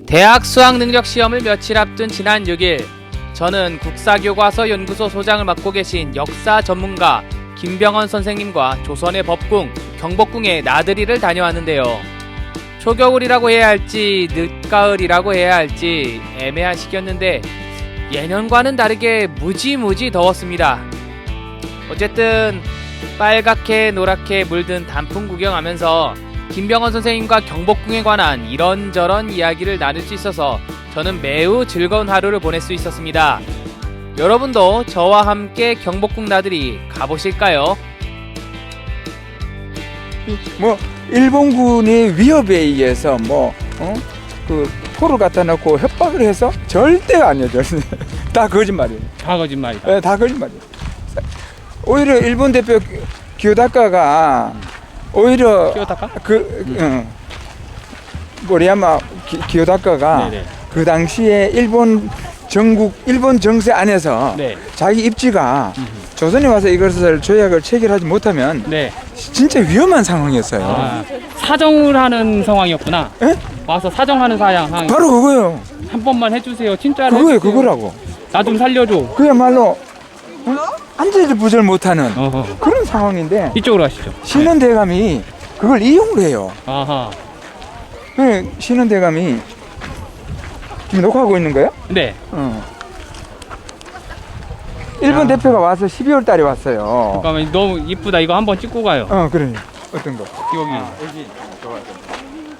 대학 수학능력시험을 며칠 앞둔 지난 6일 저는 국사교과서 연구소 소장을 맡고 계신 역사 전문가 김병헌 선생님과 조선의 법궁, 경복궁의 나들이를 다녀왔는데요. 초겨울이라고 해야 할지 늦가을이라고 해야 할지 애매한 시기였는데 예년과는 다르게 무지무지 더웠습니다. 어쨌든 빨갛게 노랗게 물든 단풍 구경하면서 김병헌 선생님과 경복궁에 관한 이런저런 이야기를 나눌 수 있어서 저는 매우 즐거운 하루를 보낼 수 있었습니다. 여러분도 저와 함께 경복궁 나들이 가보실까요? 일본군의 위협에 의해서 포를 갖다 놓고 협박을 해서 절대가 아니죠. 다 거짓말이에요. 다 거짓말이다. 네, 다 거짓말이에요. 오히려 일본 대표 기요다카가 오히려 기요다카? 기요다카가 네네. 그 당시에 일본 정세 안에서 네. 자기 입지가 조선에 와서 이것을 조약을 체결하지 못하면 네. 진짜 위험한 상황이었어요. 아, 사정을 하는 상황이었구나. 에? 와서 사정하는 상황. 바로 그거예요. 한 번만 해주세요. 진짜로. 그거예요, 해주세요. 그거라고. 나 좀 살려줘. 그야말로 안절부절 못하는 어허. 그런 상황인데 이쪽으로 가시죠. 신원대감이 그걸 이용을 해요. 아하. 신원대감이 지금 녹화하고 있는 거예요? 네. 일본 야. 대표가 와서 12월 달에 왔어요. 잠깐만, 너무 이쁘다. 이거 한번 찍고 가요. 그래. 어떤 거? 여기. 여기 좋아요.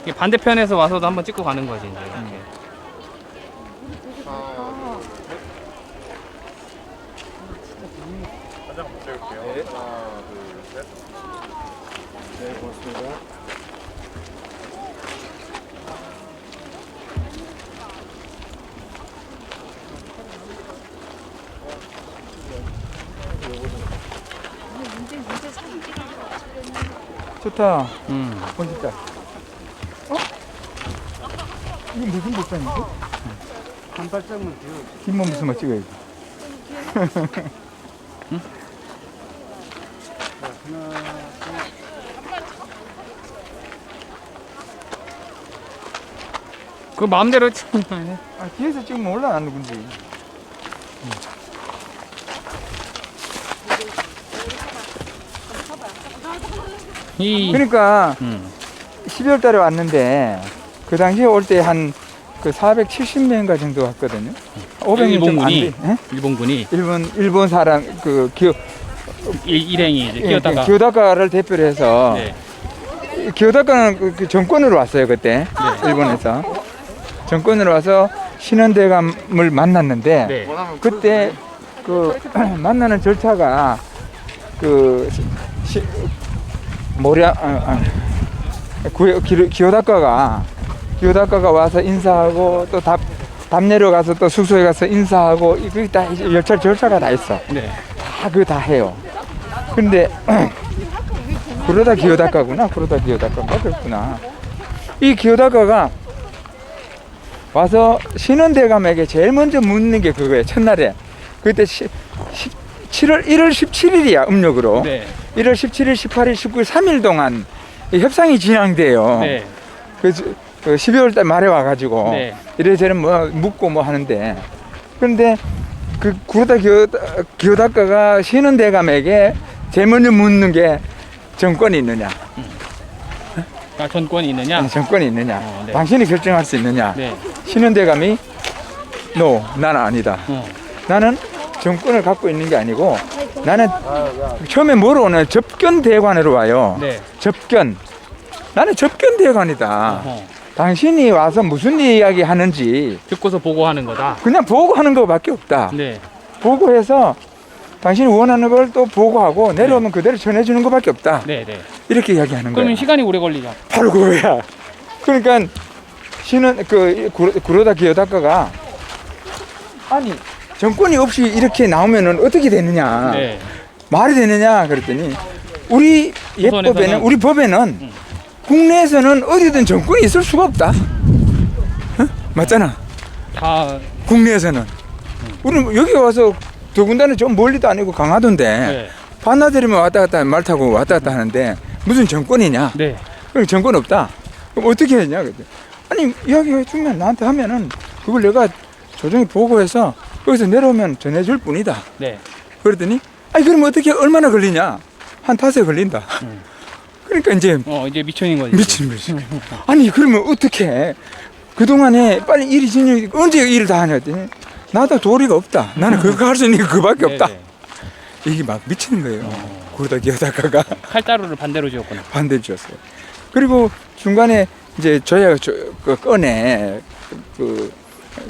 이게 반대편에서 와서도 한번 찍고 가는 거지 이제. 이렇게. 네, 고맙습니다. 좋다. 멋있다. 이게 무슨 복장이지? 한 발짝만 더. 뒷몸 무슨 거 찍어야지. 그 마음대로 뒤에서 찍으면 올라가는 누군지. 그러니까 12월 달에 왔는데 그 당시에 올 때 한 그 470명인가 정도 왔거든요. 500명 좀 안 돼. 일본군이 일본 사람 일행이 이제 끼었다가 기요다카를 대표로 해서 네. 기요다카는 그 정권으로 왔어요 그때. 네. 일본에서 정권으로 와서 신원대감을 만났는데 네. 그때 그 만나는 절차가 그 기요다카가 와서 인사하고 또 답 내려가서 또 숙소에 가서 인사하고 그게 다 절차가 다 있어. 네. 다 그거 다 해요. 근데 그러다 기요다카구나. 그렇구나. 이 기요다카가 와서 신원대감에게 제일 먼저 묻는 게 그거예요. 첫날에 그때 1월 17일이야 음력으로. 네. 1월 17일, 18일, 19일 3일 동안 이 협상이 진행돼요. 네. 그래서 12월 달 말에 와가지고 네. 이래저래 묻고 하는데 그런데 그 구로다 기요다카가 신원대감에게 제일 먼저 묻는 게 정권이 있느냐? 전권이 있느냐? 정권이 있느냐? 네. 당신이 결정할 수 있느냐? 네. 신원대감이 no, 나는 아니다. 어. 나는 정권을 갖고 있는 게 아니고 나는 처음에 뭐로 오는 접견대관으로 와요. 네. 접견. 나는 접견대관이다. 어허. 당신이 와서 무슨 이야기 하는지 듣고서 보고하는 거다. 그냥 보고하는 것밖에 없다. 네. 보고해서 당신이 원하는 걸 또 보고하고 내려오면 그대로 전해주는 것밖에 없다. 네, 네. 이렇게 이야기하는 그러면 거야. 시간이 오래 걸리죠. 바로 그거야. 그러니까 구로다 기요다카가 아니 정권이 없이 이렇게 나오면은 어떻게 되느냐, 네. 말이 되느냐 그랬더니 우리 예법에는 우리 법에는 국내에서는 어디든 정권이 있을 수가 없다. 맞잖아. 다 국내에서는 우리는 여기 와서 더군다나 좀 멀리도 아니고 강화도인데 네. 반나절이면 왔다 갔다 말 타고 왔다 갔다 하는데 무슨 정권이냐? 네. 그럼 정권 없다. 그럼 어떻게 했냐? 아니 이야기해 주면 나한테 하면은 그걸 내가 조정이 보고해서 거기서 내려오면 전해줄 뿐이다. 네. 그랬더니 아니 그럼 어떻게 얼마나 걸리냐? 한 탓에 걸린다. 그러니까 이제 이제 미천인 거지. 미친 거지. 아니 그러면 어떻게 그동안에 빨리 일이 진행 언제 일을 다 하냐 했더니 나도 도리가 없다. 나는 그거 할 수 있는 게 그밖에 없다. 네네. 이게 막 미치는 거예요. 그러다 기어다가가 칼자루를 반대로 지었구나. 반대를 줬어요. 그리고 중간에 이제 조약 꺼내 그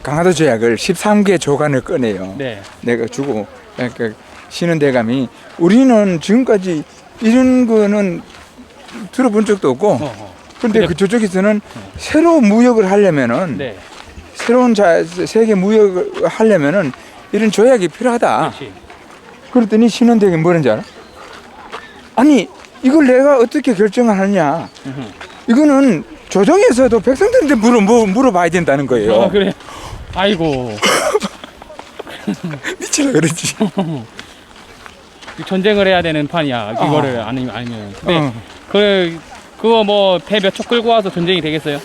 강화도 조약을 13개 조간을 꺼내요. 네. 내가 주고 그러니까 쉬는 대감이 우리는 지금까지 이런 거는 들어본 적도 없고 근데 그 저쪽에서는 새로운 무역을 하려면은 네. 새로운 세계 무역을 하려면은 이런 조약이 필요하다. 그렇지. 그랬더니 신원대감이 뭐라는지 알아? 아니 이걸 내가 어떻게 결정을 하느냐? 이거는 조정에서도 백성들한테 물어봐야 된다는 거예요. 그래. 아이고. 미치라 그러지. 전쟁을 해야 되는 판이야. 이거를 아니면. 근데 그거 뭐 배 몇 척 끌고 와서 전쟁이 되겠어요?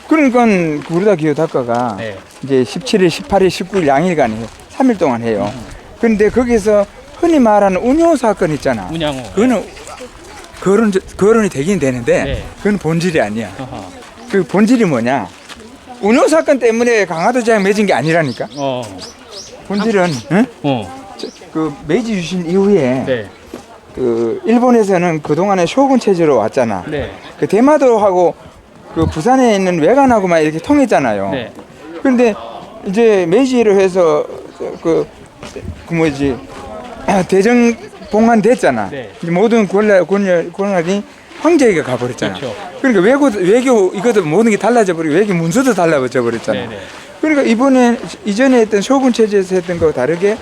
그러니까 구르다 기어다가가 네. 이제 17일, 18일, 19일 양일간 해요. 3일 동안 해요. 그런데 거기서 흔히 말하는 운요 사건 있잖아. 운양호. 그거는 거론이 되긴 되는데 네. 그건 본질이 아니야. 어허. 그 본질이 뭐냐? 운요 사건 때문에 강화도 제약 맺은 게 아니라니까. 본질은 응? 그 메이지 유신 이후에 네. 그 일본에서는 그 동안에 쇼군 체제로 왔잖아. 네. 그 대마도하고 그 부산에 있는 외관하고만 이렇게 통했잖아요. 네. 그런데 이제 메이지로 해서 그 뭐지 대정 봉환됐잖아. 네. 이제 모든 권한이 황제에게 가버렸잖아. 그렇죠. 그러니까 외교 이것도 모든 게 달라져 버리고 외교 문서도 달라져 버렸잖아. 네네. 그러니까 이전에 했던 쇼군 체제에서 했던 거와 다르게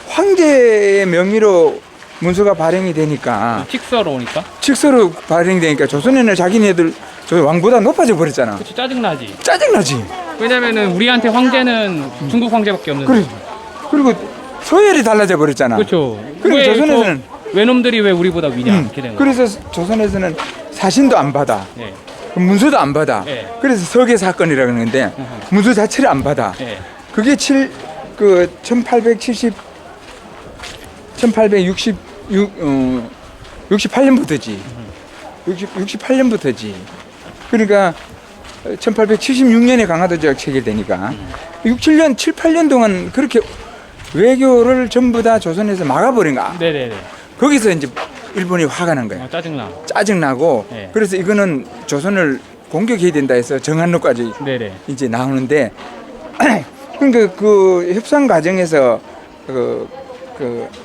황제의 명의로 문서가 발행이 되니까 칙서로 오니까. 칙서로 발행되니까 조선에는 자기네들 저 왕보다 높아져 버렸잖아. 그치, 짜증나지. 짜증나지. 왜냐면은 우리한테 황제는 중국 황제밖에 없는데. 그리고 서열이 달라져 버렸잖아. 그렇죠. 그리고 조선에서는 외놈들이 왜 우리보다 위냐 이렇게 된 거예요. 그래서 조선에서는 사신도 안 받아. 네. 문서도 안 받아. 네. 그래서 서계 사건이라 그러는데 문서 자체를 안 받아. 네. 그게 1868년부터지. 68년부터지. 그러니까 1876년에 강화도 조약 체결되니까 6, 7년, 7, 8년 동안 그렇게 외교를 전부 다 조선에서 막아버린 거야. 네네네. 거기서 이제 일본이 화가 난 거야. 짜증나. 짜증나고 네. 그래서 이거는 조선을 공격해야 된다 해서 정한로까지 네네. 이제 나오는데 그러니까 그 협상 과정에서 그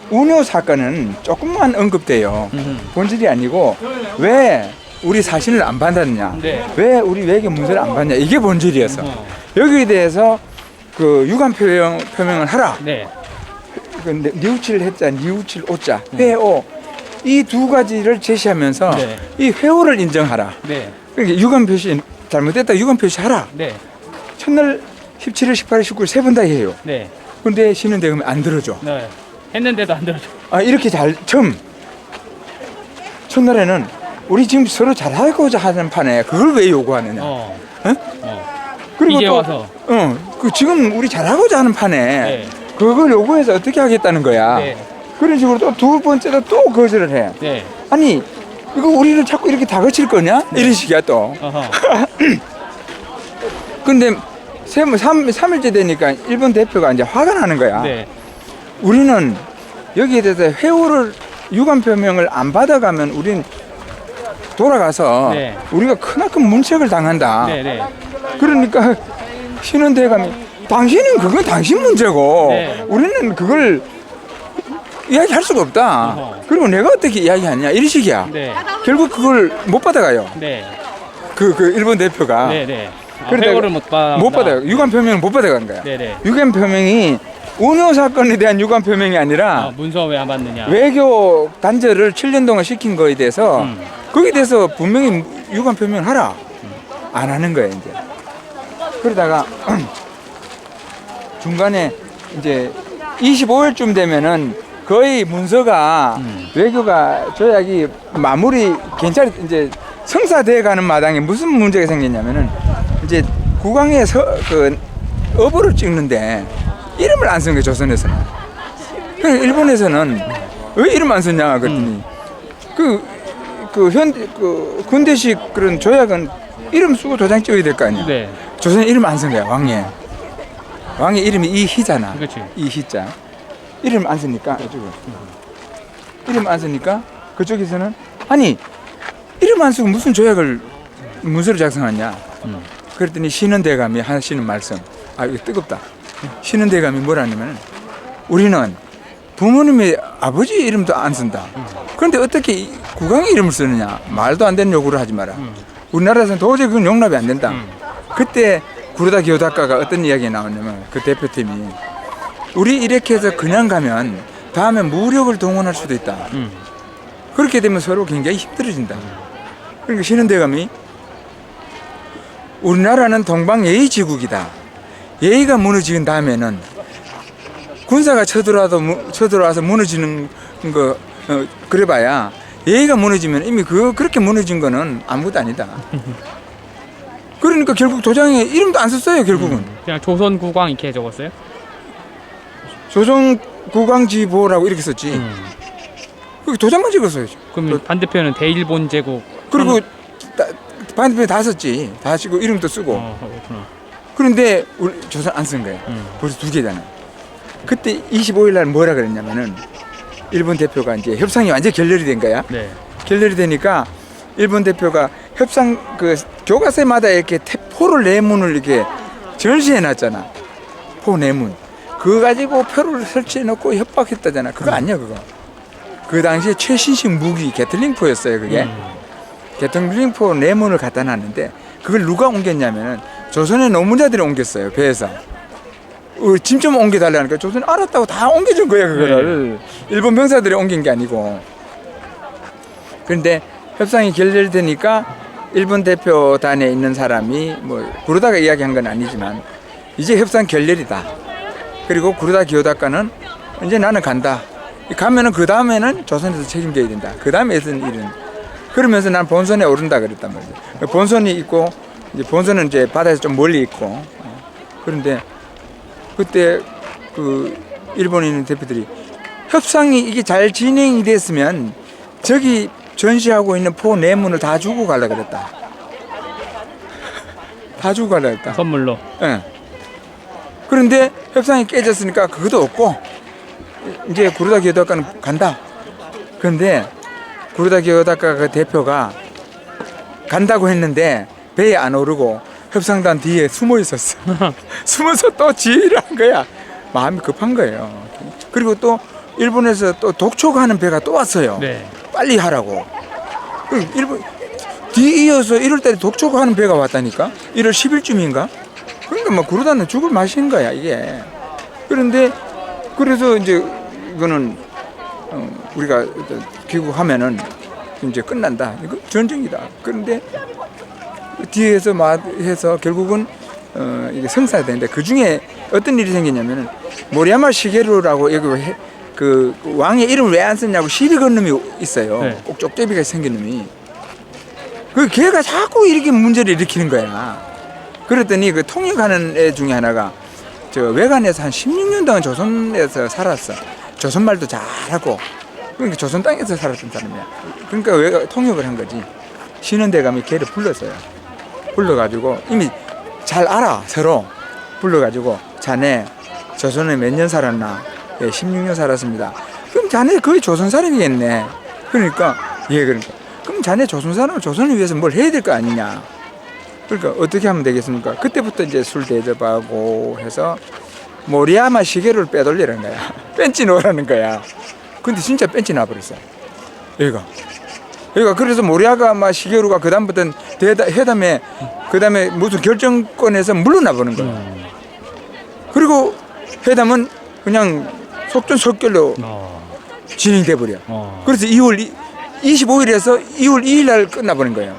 운요 사건은 조금만 언급돼요. 본질이 아니고 왜 우리 사신을 안 받았느냐, 네. 왜 우리 외교 문서를 안 받냐 이게 본질이었어. 여기에 대해서 그 유감 표명을 하라. 네. 그 니우칠 해자, 니우칠 오자, 회오 이 두 가지를 제시하면서 네. 이 회오를 인정하라. 네. 그러니까 유감 표시 잘못됐다 유감 표시하라. 네. 첫날 17일, 18일, 19일 세 번 다 해요. 네. 근데 신은대금이 안 들어줘. 네. 했는데도 안 들어줘. 이렇게 첫날에는 우리 지금 서로 잘하고자 하는 판에 그걸 왜 요구하느냐. 그리고 이제 또, 와서. 그 지금 우리 잘하고자 하는 판에 네. 그걸 요구해서 어떻게 하겠다는 거야. 네. 그런 식으로 또 두 번째도 또 거절을 해. 네. 아니 이거 우리를 자꾸 이렇게 다그칠 거냐? 네. 이런 식이야 또. 근데 3일째 되니까 일본 대표가 이제 화가 나는 거야. 네. 우리는 여기에 대해서 회오를 유감 표명을 안 받아가면 우린 돌아가서 네. 우리가 크나큰 문책을 당한다. 네. 네. 그러니까 신원대감이 당신은 그건 당신 문제고 네. 우리는 그걸 이야기할 수가 없다. 그리고 내가 어떻게 이야기하냐 이런 식이야. 네. 결국 그걸 못 받아가요. 네. 그 일본 대표가 네. 네. 그러다가 회오를 못 받아요. 유감 표명을 못 받아간 거야. 네네. 유감 표명이 운요 사건에 대한 유감 표명이 아니라 문서 왜 안 받느냐. 외교 단절을 7년 동안 시킨 거에 대해서 거기에 대해서 분명히 유감 표명을 하라. 안 하는 거야 이제. 그러다가 중간에 이제 25일쯤 되면은 거의 문서가 외교가 조약이 마무리 이제 성사돼 가는 마당에 무슨 문제가 생겼냐면은 이제 이제 국왕에서 그 어부를 찍는데 이름을 안 쓴 거예요, 조선에서는. 그러니까 일본에서는 왜 이름 안 썼냐 그랬더니 그 군대식 그런 조약은 이름 쓰고 도장 찍어야 될 거 아니야. 네. 조선에 이름 안 쓴 거야, 왕의. 왕의 이름이 이희잖아. 그렇지. 이희자. 이름 안 쓰니까 이름 안 쓰니까 그쪽에서는 아니 이름 안 쓰고 무슨 조약을 문서를 작성하냐. 그랬더니 신은대감이 하시는 말씀. 아 이거 뜨겁다. 신은대감이 뭐라냐면 우리는 부모님의 아버지 이름도 안 쓴다. 그런데 어떻게 국왕의 이름을 쓰느냐. 말도 안 되는 요구를 하지 마라. 우리나라에서는 도저히 그건 용납이 안 된다. 그때 구르다 기요다카가 어떤 이야기가 나왔냐면 그 대표팀이 우리 이렇게 해서 그냥 가면 다음에 무력을 동원할 수도 있다. 그렇게 되면 서로 굉장히 힘들어진다. 그러니까 신은대감이 우리나라는 동방예의지국이다. 예의가 무너진 다음에는 군사가 쳐들어와서 무너지는 거 그래봐야 예의가 무너지면 이미 그렇게 무너진 거는 아무것도 아니다. 그러니까 결국 도장에 이름도 안 썼어요. 결국은 그냥 조선국왕 이렇게 적었어요? 조선국왕지보라고 이렇게 썼지. 그 도장만 찍었어요. 그럼 반대편은 대일본제국. 그리고 반대편에 다 썼지. 다 쓰고 이름도 쓰고. 그렇구나. 그런데 우리 조선 안 쓴 거예요. 벌써 2개잖아. 그때 25일 날 뭐라 그랬냐면은 일본 대표가 이제 협상이 완전 결렬이 된 거야. 네. 결렬이 되니까 일본 대표가 협상 그 교과서마다 이렇게 포를 내문을 이렇게 전시해 놨잖아. 포 내문. 그거 가지고 표를 설치해 놓고 협박했다잖아. 그거 아니야 그거. 그 당시에 최신식 무기 게틀링포였어요 그게. 게틀링포 내문을 갖다 놨는데 그걸 누가 옮겼냐면은 조선의 노무자들이 옮겼어요 배에서. 짐 좀 옮겨달라니까 조선이 알았다고 다 옮겨준 거야 그거를. 일본 병사들이 옮긴 게 아니고. 그런데 협상이 결렬되니까 일본 대표단에 있는 사람이 뭐 구르다가 이야기한 건 아니지만 이제 협상 결렬이다. 그리고 구르다 기요다카는 이제 나는 간다. 가면은 그 다음에는 조선에서 책임져야 된다. 그 다음에 있는 일은 그러면서 난 본선에 오른다 그랬단 말이죠. 본선이 있고 이제 본선은 이제 바다에서 좀 멀리 있고 그런데 그때 그 일본에 있는 대표들이 협상이 이게 잘 진행이 됐으면 저기 전시하고 있는 포 내문을 다 주고 가려 그랬다. 다 주고 가려 그랬다. 선물로. 예. 그런데 협상이 깨졌으니까 그것도 없고 이제 구르다 기요다카는 간다. 그런데 구르다 기요다카 그 대표가 간다고 했는데 배에 안 오르고 협상단 뒤에 숨어 있었어. 숨어서 또 지휘를 한 거야. 마음이 급한 거예요. 그리고 또 일본에서 또 독촉하는 배가 또 왔어요. 네. 빨리 하라고. 일본 뒤이어서 1월달에 독촉하는 배가 왔다니까. 1월 10일쯤인가. 그러니까 뭐 구르다는 죽을 맛인 거야 이게. 그런데 그래서 이제 이거는 우리가 귀국하면은 이제 끝난다. 이거 전쟁이다. 그런데 뒤에서 해서 결국은 이게 성사가 되는데 그 중에 어떤 일이 생겼냐면은 모리야마 시게루라고 여기 그 왕의 이름을 왜 안 썼냐고 시비 건 놈이 있어요. 네. 꼭 쪽제비가 생긴 놈이. 그 걔가 자꾸 이렇게 문제를 일으키는 거야. 그랬더니 그 통역하는 애 중에 하나가 저 외관에서 한 16년 동안 조선에서 살았어. 조선말도 잘하고. 그러니까 조선 땅에서 살았던 사람이야. 그러니까 통역을 한 거지. 신은대감이 걔를 불렀어요. 불러가지고 이미 잘 알아 서로. 불러가지고 자네 조선에 몇 년 살았나? 예, 16년 살았습니다. 그럼 자네 거의 조선 사람이겠네. 그러니까 그러니까 그럼 자네 조선 사람은 조선을 위해서 뭘 해야 될 거 아니냐? 그러니까 어떻게 하면 되겠습니까? 그때부터 이제 술 대접하고 해서 모리야마 시계를 빼돌리라는 거야. 뺀지 놓으라는 거야. 근데 진짜 뺀지 놔버렸어. 얘가 그래서 모리야마 시게루가 그 다음부터는 회담에 그 다음에 무슨 결정권에서 물러나 보는 거야. 그리고 회담은 그냥 속전속결로 진행돼 버려. 그래서 2월 25일에서 2월 2일 날 끝나버린 거예요.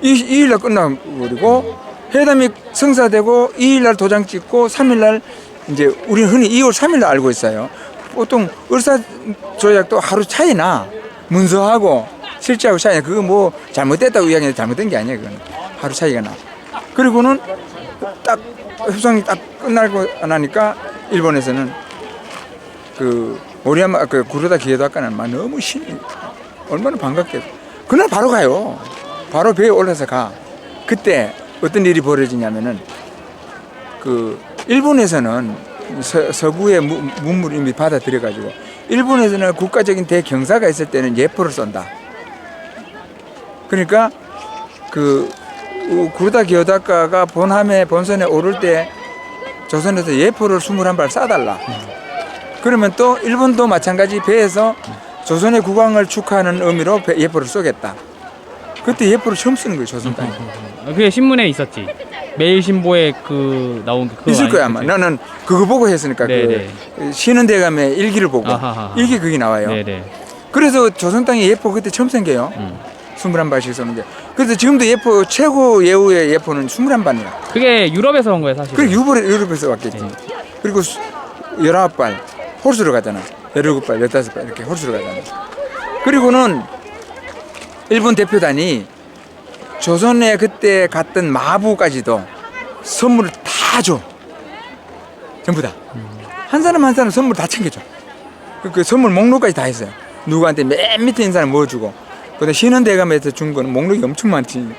2일 날 끝나버리고 회담이 성사되고 2일 날 도장 찍고 3일 날 이제 우리는 흔히 2월 3일 날 알고 있어요. 보통 을사조약도 하루 차이나 문서하고 실제하고 차이나 그거 뭐 잘못됐다고 이야기하는데 잘못된 게 아니에요. 그건 하루 차이가 나. 그리고는 딱 협상이 딱 끝나고 나니까 일본에서는 그 모리야마 그 구로다 기에다카는 막 너무 얼마나 반갑게 그날 바로 가요. 바로 배에 올라서 가. 그때 어떤 일이 벌어지냐면은 그 일본에서는 서구의 문물을 이미 받아들여가지고 일본에서는 국가적인 대경사가 있을 때는 예포를 쏜다. 그러니까 그 구로다 기요다카가 본선에 오를 때 조선에서 예포를 21발 쏴달라. 그러면 또 일본도 마찬가지 배에서 조선의 국왕을 축하하는 의미로 예포를 쏘겠다. 그때 예포를 처음 쓰는 거예요, 조선 땅에. 그게 신문에 있었지. 매일신보에 그 나온 게 그거 있을 거야 아마. 아니겠지? 나는 그거 보고 했으니까 네네. 그 쉬는 대감의 일기를 보고 아하하. 일기 거기 나와요. 네네. 그래서 조선 땅에 예포 그때 처음 생겨요. 21발씩 쏘는 게. 그래서 지금도 예포 최고 예우의 예포는 21발이야. 그게 유럽에서 온 거예요 사실. 그리고 유럽에서 왔겠지. 네. 그리고 19발 홀수로 가잖아. 17발, 15발 이렇게 홀수로 가잖아. 그리고는 일본 대표단이 조선에 그때 갔던 마부까지도 선물을 다 줘. 전부 다. 한 사람 한 사람 선물 다 챙겨줘. 그 선물 목록까지 다 했어요. 누구한테 맨 밑에 있는 사람 뭐 주고. 그다음에 신원대감에서 준 거는 목록이 엄청 많지.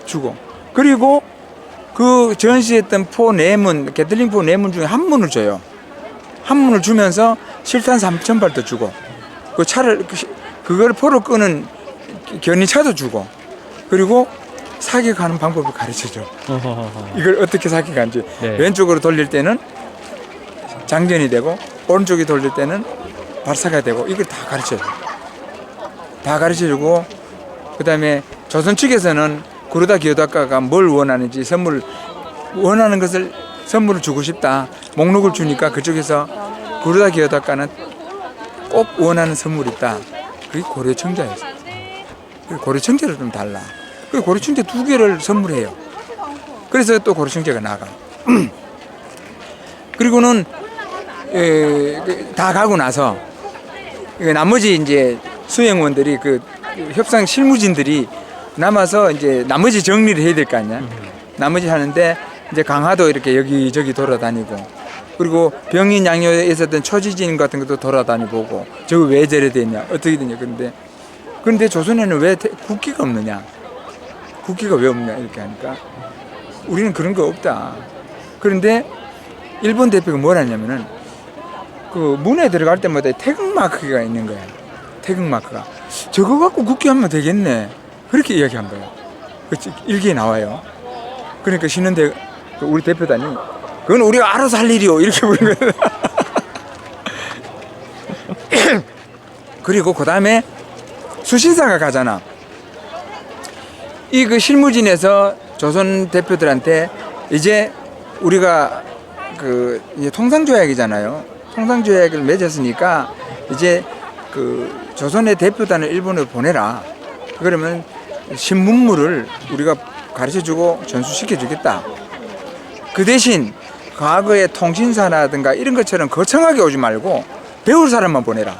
주고. 그리고 그 전시했던 포 4문, 게틀링 포 4문 중에 한 문을 줘요. 한 문을 주면서 실탄 3,000발도 주고. 그 차를, 그걸 포로 끄는 견인차도 주고. 그리고 사격하는 방법을 가르쳐줘. 이걸 어떻게 사격하는지. 네. 왼쪽으로 돌릴 때는 장전이 되고, 오른쪽에 돌릴 때는 발사가 되고, 이걸 다 가르쳐줘. 다 가르쳐주고, 그 다음에 조선 측에서는 구로다 기요다카가 뭘 원하는지 원하는 것을 선물을 주고 싶다. 목록을 주니까 그쪽에서 구로다 기요다카는 꼭 원하는 선물이 있다. 그게 고려청자였어. 고려청자를 좀 달라. 그 고려청자 2개를 선물해요. 그래서 또 고려청자가 나가. 그리고는 다 가고 나서 나머지 이제 수행원들이 그 협상 실무진들이 남아서 이제 나머지 정리를 해야 될 거 아니야. 나머지 하는데 이제 강화도 이렇게 여기저기 돌아다니고 그리고 병인 양요에 있었던 초지진 같은 것도 돌아다니고 저거 왜 저래 됐냐 어떻게 됐냐 그런데 조선에는 왜 국기가 없느냐 국기가 왜 없냐 이렇게 하니까 우리는 그런 거 없다. 그런데 일본 대표가 뭘 하냐면은 그 문에 들어갈 때마다 태극마크가 있는 거야. 태극마크가 저거 갖고 국기하면 되겠네 그렇게 이야기한 거야. 일기에 나와요. 그러니까 신은대 우리 대표단이 그건 우리가 알아서 할 일이요 이렇게 부른 거야. 그리고 그 다음에 수신사가 가잖아. 이 그 실무진에서 조선 대표들한테 이제 우리가 그 이제 통상조약이잖아요. 통상조약을 맺었으니까 이제 그 조선의 대표단을 일본으로 보내라. 그러면 신문물을 우리가 가르쳐주고 전수시켜주겠다. 그 대신 과거의 통신사라든가 이런 것처럼 거창하게 오지 말고 배울 사람만 보내라.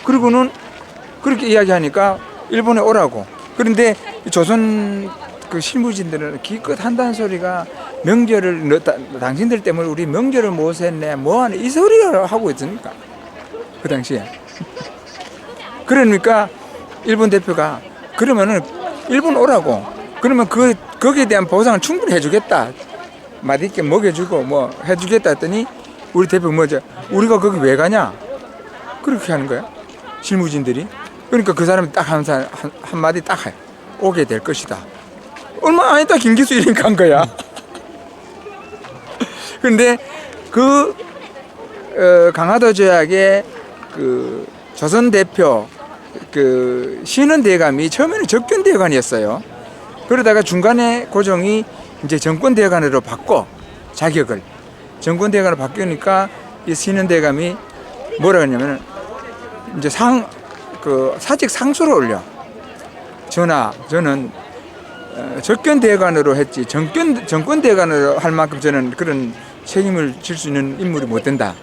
그리고는 그렇게 이야기하니까 일본에 오라고. 그런데 조선 그 실무진들은 기껏 한다는 소리가 명절을 당신들 때문에 우리 명절을 못 했네 뭐하네 이 소리를 하고 있으니까 그 당시에. 그러니까 일본 대표가 그러면은 일본 오라고. 그러면 거기에 대한 보상을 충분히 해주겠다. 맛있게 먹여주고 뭐 해주겠다 했더니 우리 대표 뭐죠? 우리가 거기 왜 가냐? 그렇게 하는 거야. 실무진들이. 그러니까 그 사람이 딱 한마디 딱 해. 오게 될 것이다. 얼마 안 있다 김기수 이렇게 간 거야. 그런데 그 강화도 조약의 그 조선 대표 그 신은 대감이 처음에는 접견 대관이었어요. 그러다가 중간에 고종이 이제 정권 대관으로 바꿔 자격을 정권 대관으로 바뀌니까 이 신은 대감이 뭐라 하냐면 이제 사직 상소를 올려. 전하, 저는 접견 대관으로 했지 정권 대관으로 할 만큼 저는 그런 책임을 질 수 있는 인물이 못 된다.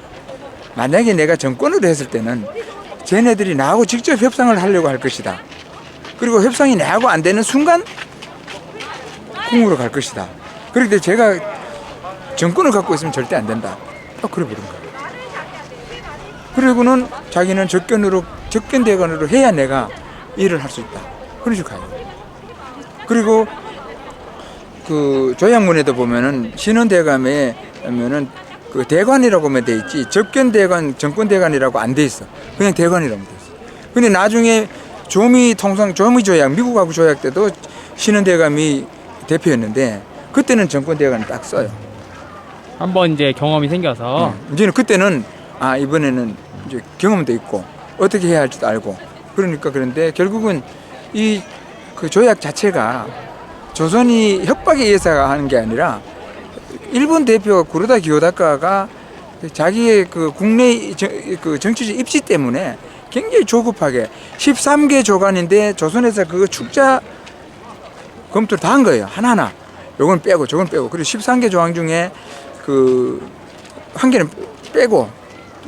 만약에 내가 정권으로 했을 때는 쟤네들이 나하고 직접 협상을 하려고 할 것이다. 그리고 협상이 내하고 안 되는 순간 궁으로 갈 것이다. 그런데 제가 정권을 갖고 있으면 절대 안 된다. 그래 버린 거예요. 그리고는 자기는 접견대관으로 해야 내가 일을 할 수 있다. 그런 식으로 가요. 그리고 그 조약문에도 보면은 신원대감에 하면은 그 대관이라고만 돼 있지 접견대관, 정권대관이라고 안 돼 있어. 그냥 대관이라고 돼 있어. 근데 나중에 조미 조약, 미국하고 조약 때도 신원대감이 대표였는데 그때는 정권대관을 딱 써요. 한번 이제 경험이 생겨서 이제는 그때는 이번에는 이제 경험도 있고 어떻게 해야 할지도 알고 그러니까 그런데 결국은 이 그 조약 자체가 조선이 협박에 의해서 하는 게 아니라 일본 대표가 구로다 기요다카가 자기의 그 국내 그 정치적 입지 때문에 굉장히 조급하게 13개 조간인데 조선에서 그거 축자 검토를 다 한 거예요. 하나하나. 요건 빼고 저건 빼고. 그리고 13개 조항 중에 그 한 개는 빼고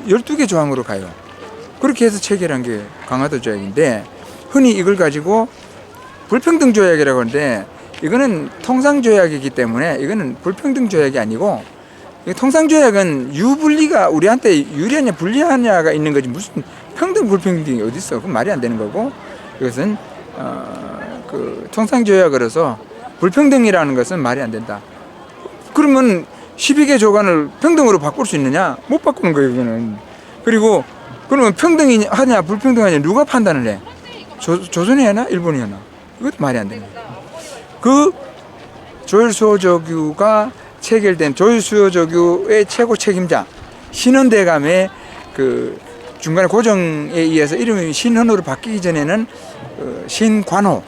12개 조항으로 가요. 그렇게 해서 체결한 게 강화도 조약인데 흔히 이걸 가지고 불평등 조약이라고 하는데 이거는 통상 조약이기 때문에 이거는 불평등 조약이 아니고 통상 조약은 유불리가 우리한테 유리하냐 불리하냐가 있는 거지 무슨 평등 불평등이 어디 있어? 그건 말이 안 되는 거고 이것은 그 통상 조약으로서 불평등이라는 것은 말이 안 된다. 그러면 12개 조간을 평등으로 바꿀 수 있느냐? 못 바꾸는 거예요, 이거는. 그리고 그러면 평등이 하냐 불평등하냐 누가 판단을 해? 조선이 하나 일본이 하나? 이것도 말이 안 되는 거예요. 그 조율수호조규가 체결된 조율수호조규의 최고 책임자 신헌대감의 그 중간에 고정에 의해서 이름이 신헌으로 바뀌기 전에는 신관호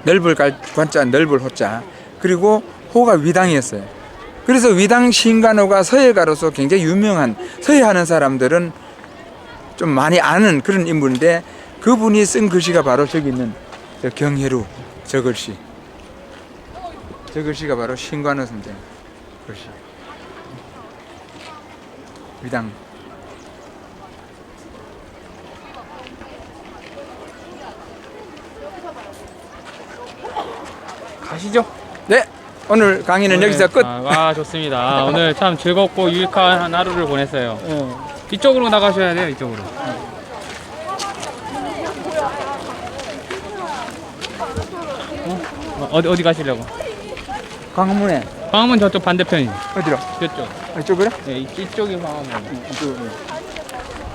넓을 관자 넓을 호자 그리고 호가 위당이었어요. 그래서 위당 신관호가 서예가로서 굉장히 유명한 서예하는 사람들은 좀 많이 아는 그런 인물인데 그분이 쓴 글씨가 바로 저기 있는 경혜루 저 글씨. 저 글씨가 바로 신관호 선생 글씨. 위당. 가시죠. 네, 오늘 강의는 여기서 끝. 좋습니다. 오늘 참 즐겁고 유익한 하루를 보냈어요. 이쪽으로 나가셔야 돼요. 이쪽으로. 어디 가시려고? 광화문에. 광화문 저쪽 반대편이. 어디로? 이쪽. 이쪽으로? 네, 이쪽이 광화문. 이쪽으로.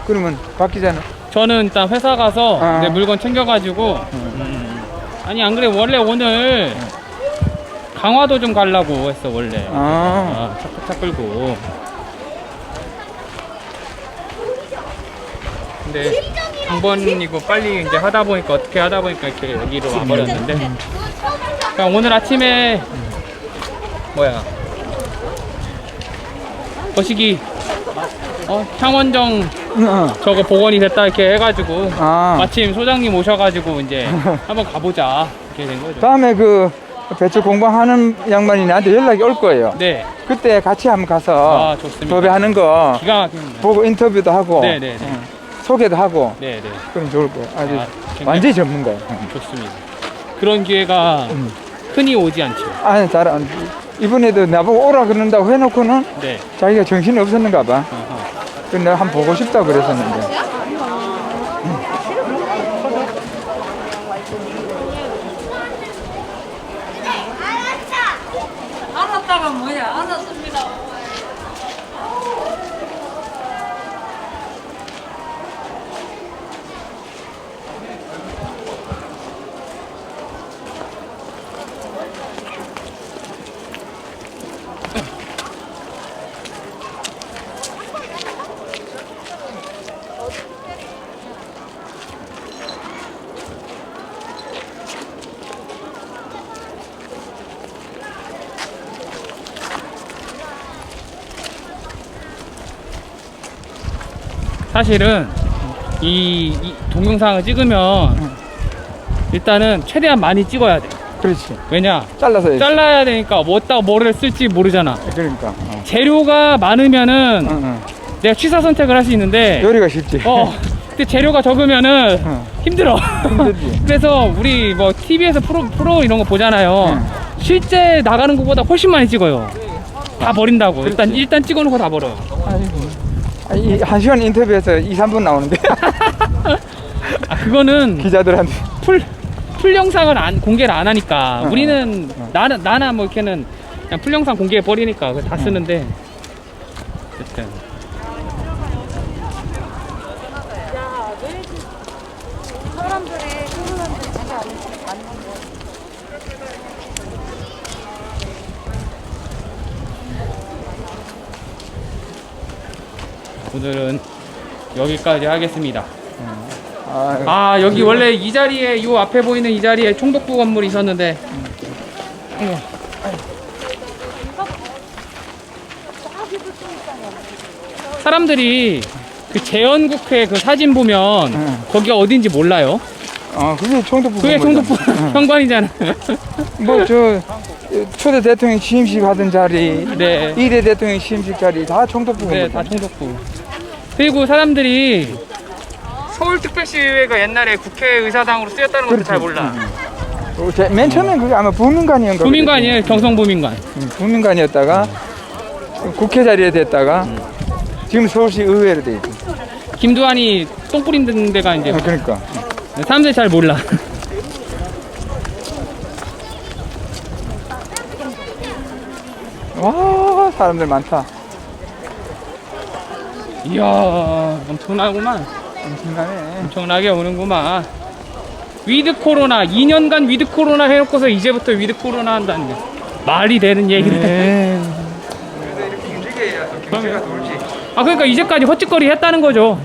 그러면 박 기자는? 저는 일단 회사 가서 내 물건 챙겨가지고. 아니 안 그래 원래 오늘 강화도 좀 가려고 했어 원래. 차 끌고. 근데 한 번이고 빨리 이제 하다 보니까 어떻게 하다 보니까 이렇게 여기로 와버렸는데. 그러니까 오늘 아침에 거시기 향원정 저거 복원이 됐다 이렇게 해가지고 마침 소장님 오셔가지고 이제 한번 가보자 이렇게 된 거죠. 다음에 그 배추 공부하는 양반이 나한테 연락이 올 거예요. 네. 그때 같이 한번 가서 좋습니다. 도배하는 거 기가 막힙니다. 보고 인터뷰도 하고 네네네. 소개도 하고 네네. 그럼 좋을 거예요. 아주 굉장히 완전히 전문가예요. 좋습니다. 그런 기회가 흔히 오지 않죠. 아니 잘 이번에도 나보고 오라 그런다고 해놓고는 네. 자기가 정신이 없었는가 봐. 근데 내가 한번 보고 싶다고 그랬었는데. 알았다가 뭐야? 알았습니다. 사실은 이 동영상을 찍으면 일단은 최대한 많이 찍어야 돼. 그렇지. 왜냐? 잘라서 잘라야 되니까 뭐를 쓸지 모르잖아. 그러니까. 재료가 많으면은 내가 취사 선택을 할 수 있는데 요리가 쉽지. 그때 재료가 적으면은 힘들어. 힘들지. 그래서 우리 뭐 TV에서 프로 이런 거 보잖아요. 실제 나가는 것보다 훨씬 많이 찍어요. 다 버린다고. 일단 찍어놓고 다 버려요. 아이고. 한 시간 인터뷰에서 2, 3분 나오는데. 아, 그거는 기자들한테. 풀 영상을 공개를 안 하니까 우리는 나나 뭐 이렇게는 그냥 풀 영상 공개해 버리니까 다 쓰는데 어쨌든 오늘은 여기까지 하겠습니다. 아 여기 원래 이 자리에 요 앞에 보이는 이 자리에 총독부 건물이 있었는데 사람들이 그 재헌국회 그 사진 보면 거기가 어딘지 몰라요. 그게 총독부. 그게 총독부 현관이잖아. 뭐 저 초대 대통령 취임식 하던 자리, 네. 2대 대통령 취임식 자리 다 총독부. 네, 다 총독부. 그리고 사람들이 서울특별시의회가 옛날에 국회의사당으로 쓰였다는 것도 잘 몰라. 맨 처음엔 그게 아마 부민관이었는가. 부민관이에요, 경성부민관. 부민관이었다가 국회 자리에 됐다가 지금 서울시 의회로 돼 있고. 김두한이 똥 뿌린 데가 이제 그러니까. 사람들이 잘 몰라. 와, 사람들 많다. 이야, 엄청나구만. 엄청나네. 엄청나게 오는구만. 위드 코로나 2년간 위드 코로나 해놓고서 이제부터 위드 코로나 한다는 게 말이 되는 얘기네. 네. 그래서 이렇게 움직여야 또 경제가 돌지. 아 그러니까 이제까지 헛짓거리 했다는 거죠.